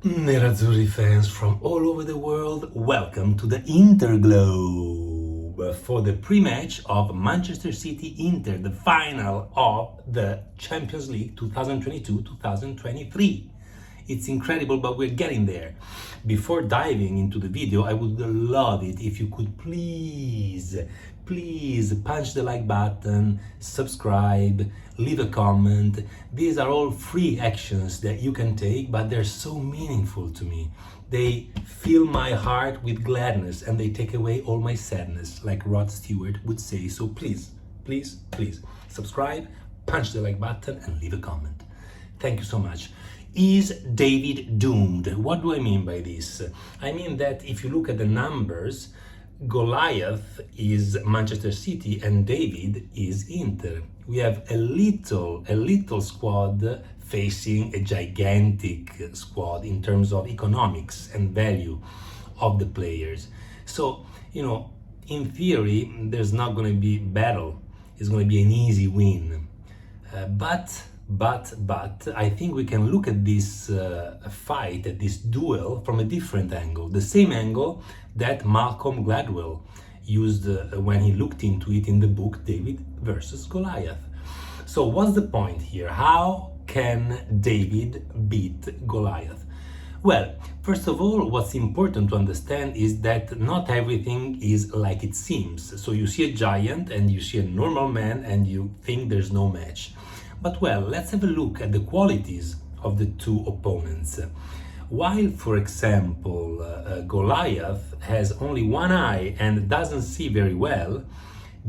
Nerazzurri fans from all over the world, welcome to the Interglobe for the pre-match of Manchester City-Inter, the final of the Champions League 2022-2023. It's incredible, but we're getting there. Before diving into the video, I would love it if you could please punch the like button, subscribe, leave a comment. These are all free actions that you can take, but they're so meaningful to me. They fill my heart with gladness and they take away all my sadness, like Rod Stewart would say. So please subscribe, punch the like button and leave a comment. Thank you so much. Is David doomed? What do I mean by this? I mean that if you look at the numbers, Goliath is Manchester City and David is Inter. We have a little squad facing a gigantic squad in terms of economics and value of the players. So, in theory, there's not going to be battle. It's going to be an easy win. But I think we can look at this fight, at this duel, from a different angle. The same angle that Malcolm Gladwell used when he looked into it in the book David versus Goliath. So what's the point here? How can David beat Goliath? Well, first of all, what's important to understand is that not everything is like it seems. So you see a giant and you see a normal man and you think there's no match. But well, let's have a look at the qualities of the two opponents. While, for example, Goliath has only one eye and doesn't see very well,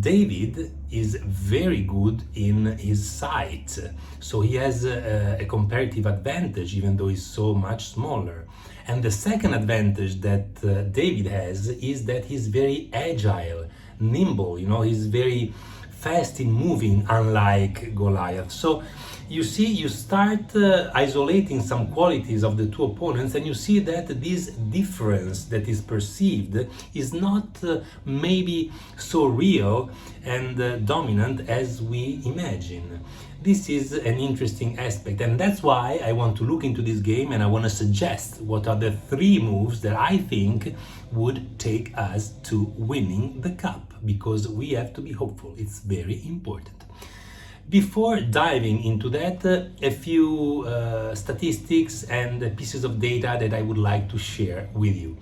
David is very good in his sight. So he has a comparative advantage, even though he's so much smaller. And the second advantage that David has is that he's very agile, nimble, he's very fast in moving, unlike Goliath. So you see, you start isolating some qualities of the two opponents and you see that this difference that is perceived is not maybe so real and dominant as we imagine. This is an interesting aspect, and that's why I want to look into this game and I want to suggest what are the 3 moves that I think would take us to winning the cup, because we have to be hopeful. It's very important. Before diving into that, a few statistics and pieces of data that I would like to share with you.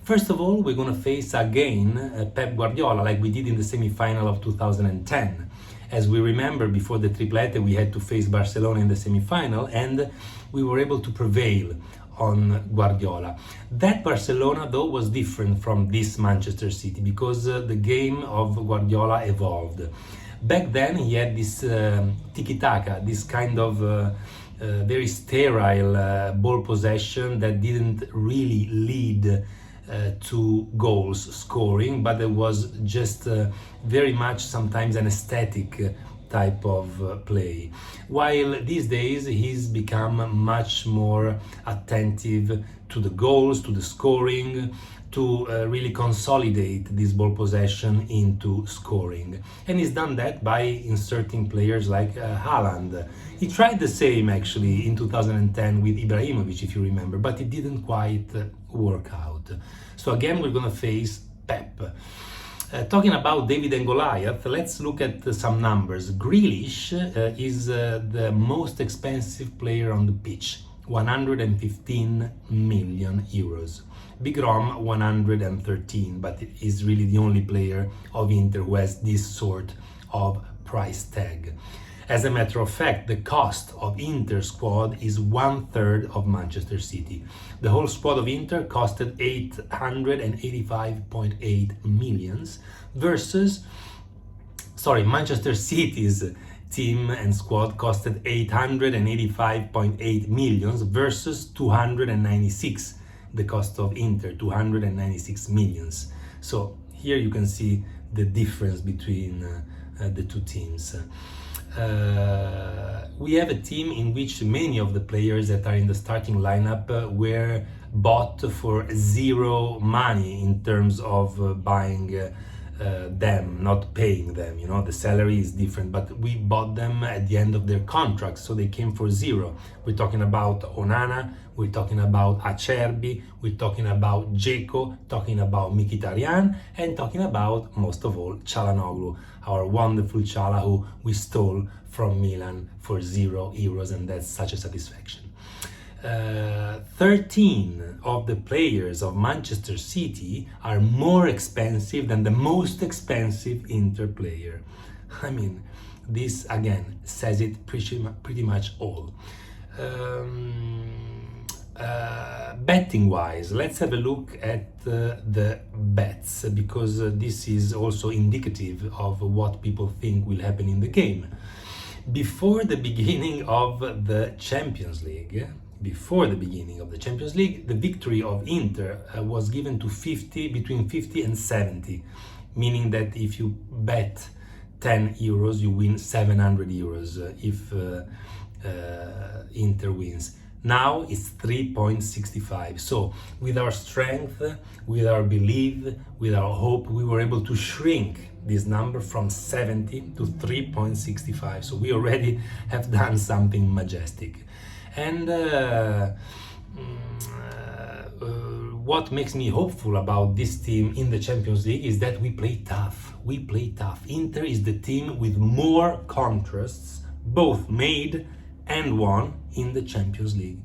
First of all, we're going to face again Pep Guardiola, like we did in the semi-final of 2010. As we remember, before the triplete, we had to face Barcelona in the semi-final and we were able to prevail on Guardiola. That Barcelona, though, was different from this Manchester City because the game of Guardiola evolved. Back then, he had this tiki-taka, this kind of very sterile ball possession that didn't really lead to goals scoring, but it was just very much sometimes an aesthetic type of play. While these days he's become much more attentive to the goals, to the scoring, to really consolidate this ball possession into scoring. And he's done that by inserting players like Haaland. He tried the same actually in 2010 with Ibrahimovic, if you remember, but it didn't quite work out. So again, we're going to face Pep. Talking about David and Goliath, let's look at some numbers. Grealish is the most expensive player on the pitch, 115 million euros. Big Rom, 113, but is really the only player of Inter who has this sort of price tag. As a matter of fact, the cost of Inter squad is 1/3 of Manchester City. The whole squad of Inter costed 885.8 millions versus, Manchester City's team and squad costed 885.8 millions versus 296. The cost of Inter, 296 millions. So here you can see the difference between the two teams. We have a team in which many of the players that are in the starting lineup were bought for zero money in terms of buying them, not paying them. The salary is different, but we bought them at the end of their contracts, so they came for zero. We're talking about Onana, we're talking about Acerbi, we're talking about Dzeko, talking about Mkhitaryan, and talking about, most of all, Çalhanoğlu, our wonderful Chala who we stole from Milan for €0, and that's such a satisfaction. 13 of the players of Manchester City are more expensive than the most expensive Inter player. I mean, this again says it pretty much all. Betting wise, let's have a look at the bets, because this is also indicative of what people think will happen in the game. Before the beginning of the Champions League, the victory of Inter was given to between 50 and 70, meaning that if you bet €10, you win €700 if Inter wins. Now it's 3.65. So with our strength, with our belief, with our hope, we were able to shrink this number from 70 to 3.65. So we already have done something majestic. And what makes me hopeful about this team in the Champions League is that we play tough. Inter is the team with more contrasts, both made and won, in the Champions League.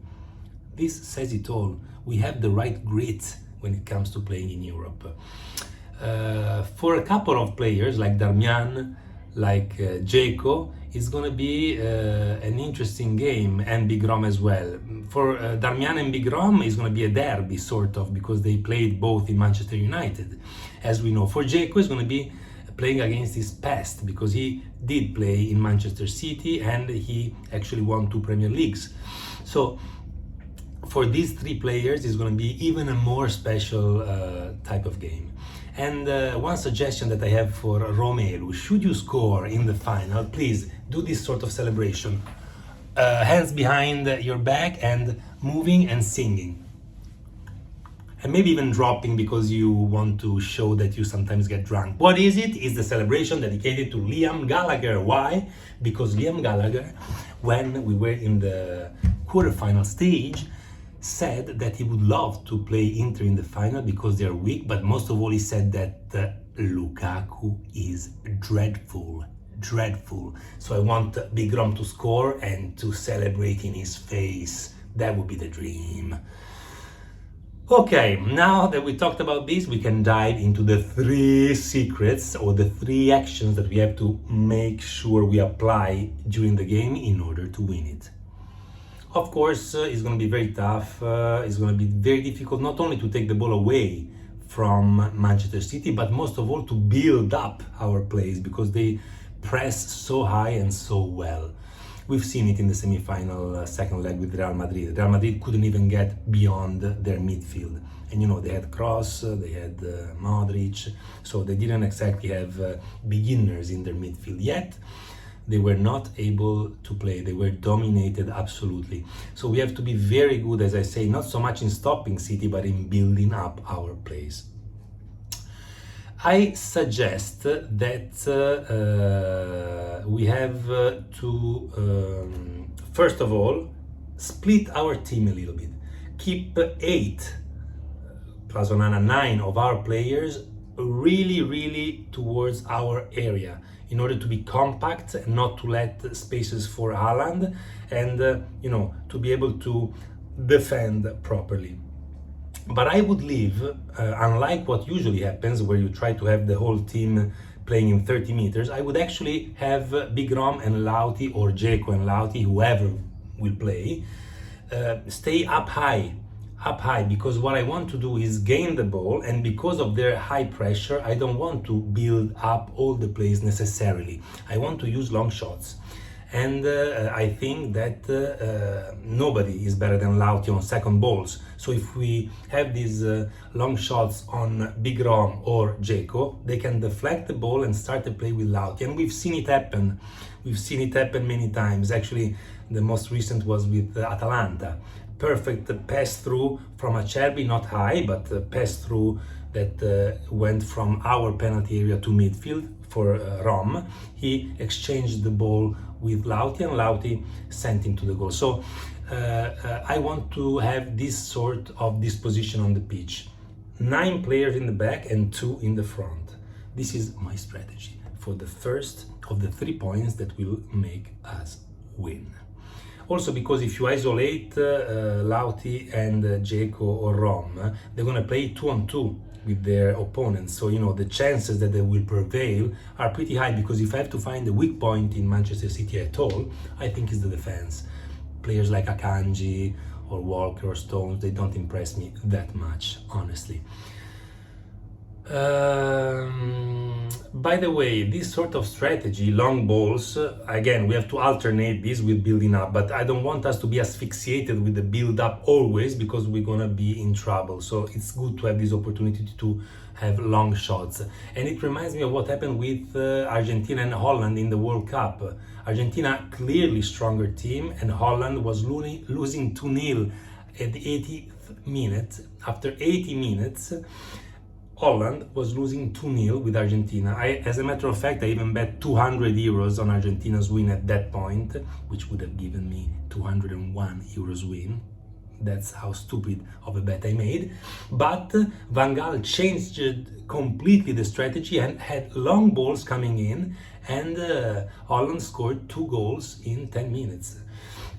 This says it all. We have the right grit when it comes to playing in Europe. For a couple of players like Darmian, like Dzeko, it's going to be an interesting game, and Bigrom as well. For Darmian and Bigrom, it's going to be a derby, sort of, because they played both in Manchester United, as we know. For Dzeko, it's going to be playing against his past, because he did play in Manchester City and he actually won 2 Premier Leagues. So for these 3 players, it's going to be even a more special type of game. And one suggestion that I have for Romelu: should you score in the final, please do this sort of celebration. Hands behind your back and moving and singing. And maybe even dropping, because you want to show that you sometimes get drunk. What is it? It's the celebration dedicated to Liam Gallagher. Why? Because Liam Gallagher, when we were in the quarterfinal stage, said that he would love to play Inter in the final because they're weak, but most of all he said that Lukaku is dreadful. So I want Bigrom to score and to celebrate in his face. That would be the dream. Okay, now that we talked about this, we can dive into the 3 secrets, or the 3 actions that we have to make sure we apply during the game in order to win it. Of course, it's going to be very tough. It's going to be very difficult, not only to take the ball away from Manchester City, but most of all to build up our plays, because they press so high and so well. We've seen it in the semi-final second leg with Real Madrid. Real Madrid couldn't even get beyond their midfield. And you know, they had Kroos, they had Modric, so they didn't exactly have beginners in their midfield yet. They were not able to play. They were dominated absolutely. So we have to be very good, as I say, not so much in stopping City, but in building up our plays. I suggest that we have to, first of all, split our team a little bit. Keep 8 plus or 9 of our players really towards our area, in order to be compact and not to let spaces for Haaland, and to be able to defend properly. But I would leave, unlike what usually happens, where you try to have the whole team playing in 30 meters, I would actually have Bigrom and Lauti, or Dzeko and Lauti, whoever will play, stay up high, because what I want to do is gain the ball, and because of their high pressure, I don't want to build up all the plays necessarily. I want to use long shots. And I think that nobody is better than Lauti on second balls. So if we have these long shots on Bigrom or Dzeko, they can deflect the ball and start to play with Lauti. And we've seen it happen. We've seen it happen many times. Actually, the most recent was with Atalanta. Perfect pass through from Acerbi, not high, but pass through that went from our penalty area to midfield for Rom. He exchanged the ball with Lauti, and Lauti sent him to the goal. So I want to have this sort of disposition on the pitch. 9 players in the back and 2 in the front. This is my strategy for the first of the 3 points that will make us win. Also because if you isolate Lauti and Dzeko or Rom, they're going to play 2-on-2 with their opponents. So, you know, the chances that they will prevail are pretty high, because if I have to find a weak point in Manchester City at all, I think it's the defense. Players like Akanji or Walker or Stones, they don't impress me that much, honestly. By the way, this sort of strategy, long balls, again, we have to alternate this with building up, but I don't want us to be asphyxiated with the build up always, because we're gonna be in trouble. So it's good to have this opportunity to have long shots. And it reminds me of what happened with Argentina and Holland in the World Cup. Argentina, clearly stronger team, and Holland was losing 2-0 at the 80th minute. After 80 minutes, Holland was losing 2-0 with Argentina. As a matter of fact, I even bet 200 euros on Argentina's win at that point, which would have given me 201 euros win. That's how stupid of a bet I made. But Van Gaal changed completely the strategy and had long balls coming in, and Holland scored 2 goals in 10 minutes.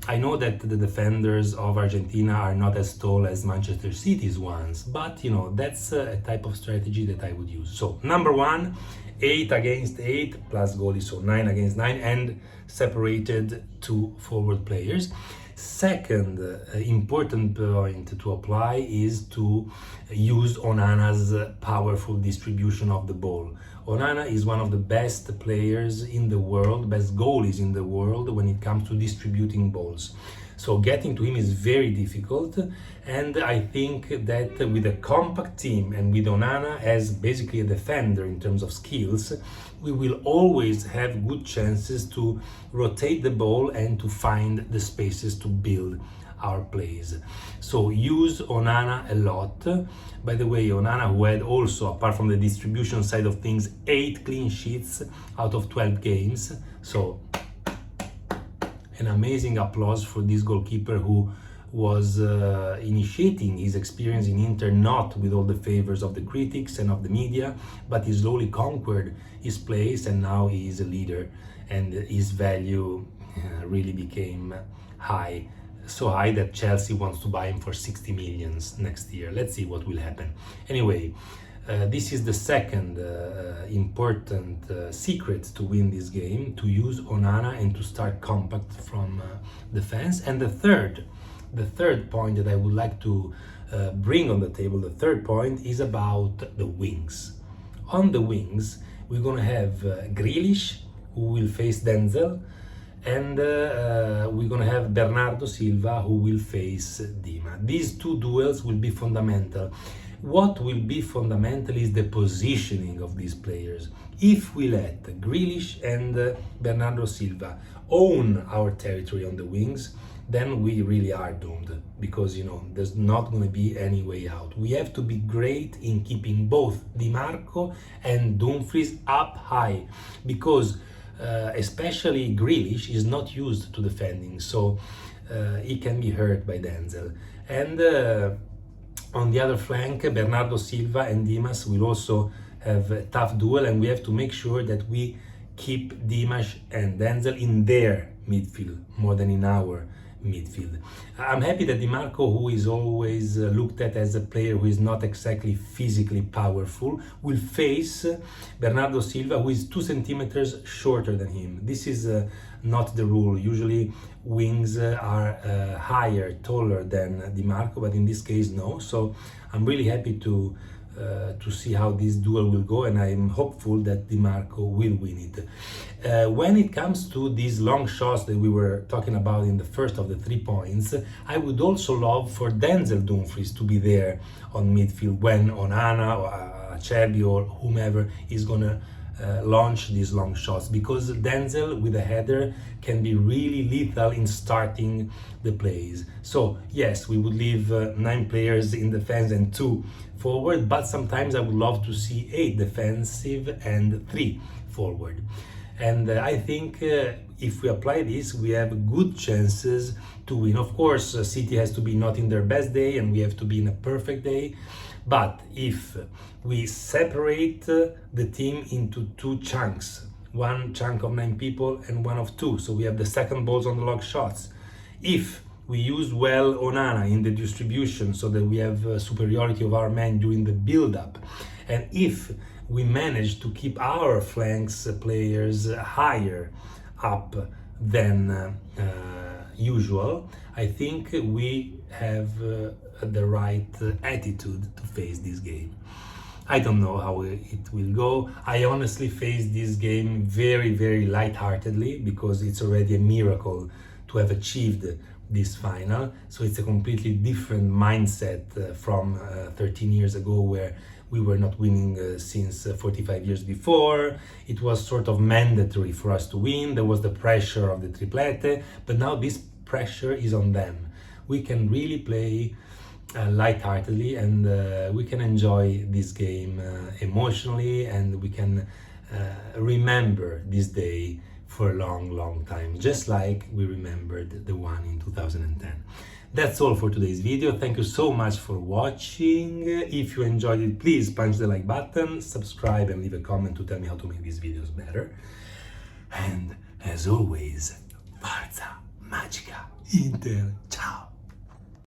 I know that the defenders of Argentina are not as tall as Manchester City's ones, but you know, that's a type of strategy that I would use. So number 1, 8 against 8 plus goalies, so 9 against 9, and separated 2 forward players. Second important point to apply is to use Onana's powerful distribution of the ball. Onana is one of the best players in the world, best goalies in the world when it comes to distributing balls. So getting to him is very difficult, and I think that with a compact team and with Onana as basically a defender in terms of skills, we will always have good chances to rotate the ball and to find the spaces to build our plays. So use Onana a lot. By the way, Onana, who had also, apart from the distribution side of things, 8 clean sheets out of 12 games. So an amazing applause for this goalkeeper who was initiating his experience in Inter not with all the favors of the critics and of the media, but he slowly conquered his place, and now he is a leader, and his value really became high. So high that Chelsea wants to buy him for 60 million next year. Let's see what will happen. Anyway, this is the second important secret to win this game, to use Onana and to start compact from defense. And the third point that I would like to bring on the table, the third point, is about the wings. On the wings, we're going to have Grealish, who will face Denzel, and we're going to have Bernardo Silva, who will face Dima. These 2 duels will be fundamental. What will be fundamental is the positioning of these players. If we let Grealish and Bernardo Silva own our territory on the wings, then we really are doomed, because, you know, there's not going to be any way out. We have to be great in keeping both Di Marco and Dumfries up high, because especially Grealish is not used to defending, so he can be hurt by Denzel. And on the other flank, Bernardo Silva and Dimas will also have a tough duel, and we have to make sure that we keep Dimas and Denzel in their midfield more than in our midfield. I'm happy that Di Marco, who is always looked at as a player who is not exactly physically powerful, will face Bernardo Silva, who is 2 centimeters shorter than him. This is not the rule. Usually wings are higher, taller than Di Marco, but in this case no. So I'm really happy to see how this duel will go, and I'm hopeful that Di Marco will win it. When it comes to these long shots that we were talking about in the first of the 3 points, I would also love for Denzel Dumfries to be there on midfield when Onana or Acerbi or whomever is gonna launch these long shots, because Denzel with a header can be really lethal in starting the plays. So yes, we would leave 9 players in defense and 2 forward, but sometimes I would love to see 8 defensive and 3 forward. And I think if we apply this, we have good chances to win. Of course, City has to be not in their best day and we have to be in a perfect day. But if we separate the team into two chunks, one chunk of 9 people and one of 2, so we have the second balls on the log shots. If we use well Onana in the distribution so that we have superiority of our men during the build-up, and if we manage to keep our flanks players higher up than usual, I think we have the right attitude to face this game. I don't know how it will go. I honestly face this game very, very lightheartedly because it's already a miracle to have achieved this final. So it's a completely different mindset from 13 years ago, where we were not winning since 45 years before. It was sort of mandatory for us to win. There was the pressure of the triplete, but now this pressure is on them. We can really play lightheartedly, and we can enjoy this game emotionally, and we can remember this day for a long, long time, just like we remembered the one in 2010. That's all for today's video. Thank you so much for watching. If you enjoyed it, please punch the like button, subscribe, and leave a comment to tell me how to make these videos better. And as always, Forza Magica Inter. Ciao!